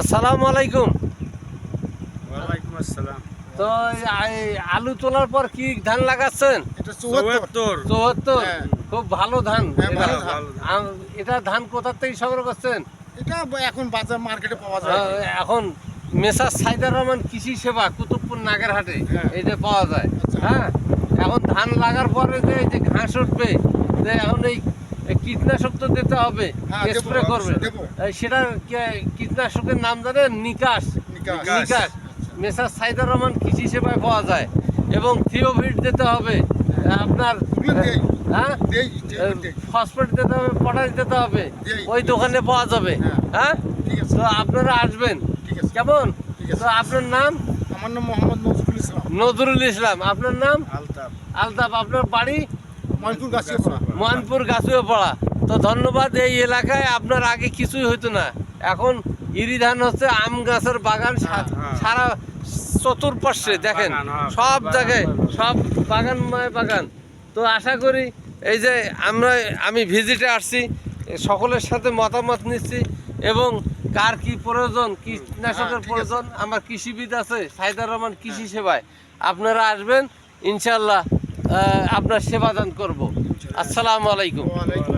আসসালামু আলাইকুম। ওয়ালাইকুম আসসালাম। তো আলু তোলার পর কি ধান লাগাচ্ছেন? এটা 74 74। হ্যাঁ। খুব ভালো ধান। হ্যাঁ, ভালো এটা- ধান। এটা ধান কোথা থেকে সংগ্রহ করছেন? এটা এখন বাজার মার্কেটে পাওয়া যায়। এখন মেসার সাইদার রহমান কৃষি সেবা কুতুবপুর নাগেরহাটে হ্যাঁ। এইটা পাওয়া যায়। আচ্ছা। হ্যাঁ, এখন ধান লাগার পরে যে এই যে ঘাস উঠবে, যে এখন এই কীটনাশক তো দিতে হবে, হ্যাঁ, দেবো, স্প্রে করবে। দেবো। সেটার কীটনাশকের নাম জানেন? নিকাশ। নিকাশ। নিকাশ মেসার সাইদার রহমান কৃষি সেবায় পাওয়া যায়। এবং থিওভিট দিতে হবে আপনার, এগুলো দেই। হ্যাঁ, দেই, দেই। ফসফেট দিতে হবে, পটাশ দিতে হবে, দেই। ওই দোকানে পাওয়া যাবে। হ্যাঁ। হ্যাঁ, ঠিক আছে, তো আপনারা আসবেন। ঠিক আছে। কেমন? ঠিক আছে। তো আপনার নাম? আমার নাম মোহাম্মদ নজরুল ইসলাম। নজরুল ইসলাম। আপনার নাম? আলতাফ। আলতাফ। আপনার বাড়ি? ময়নপুর গাছিয়াপাড়া। মোহনপুর গাছুয়াপাড়া। তো ধন্যবাদ। এই এলাকায় আপনার আগে কিছুই হতো না, এখন ইরি ধান হচ্ছে, আম গাছের বাগান সারা চতুর্পার্শ্বে দেখেন, বাগান, হ্যাঁ, সব বাগান, জায়গায় বাগান। সব বাগানময় বাগান। তো আশা করি এই যে আমি ভিজিটে আসছি, সকলের সাথে মতামত নিচ্ছি, এবং কার কি প্রয়োজন, কীটনাশকের ঠিক আছে। প্রয়োজন, আমার কৃষিবিদ আছে সাইদার রহমান কৃষি সেবায়। আপনারা আসবেন, ইনশাল্লাহ আপনার সেবাদান করব। আসসালামু আলাইকুম। ওয়ালাইকুম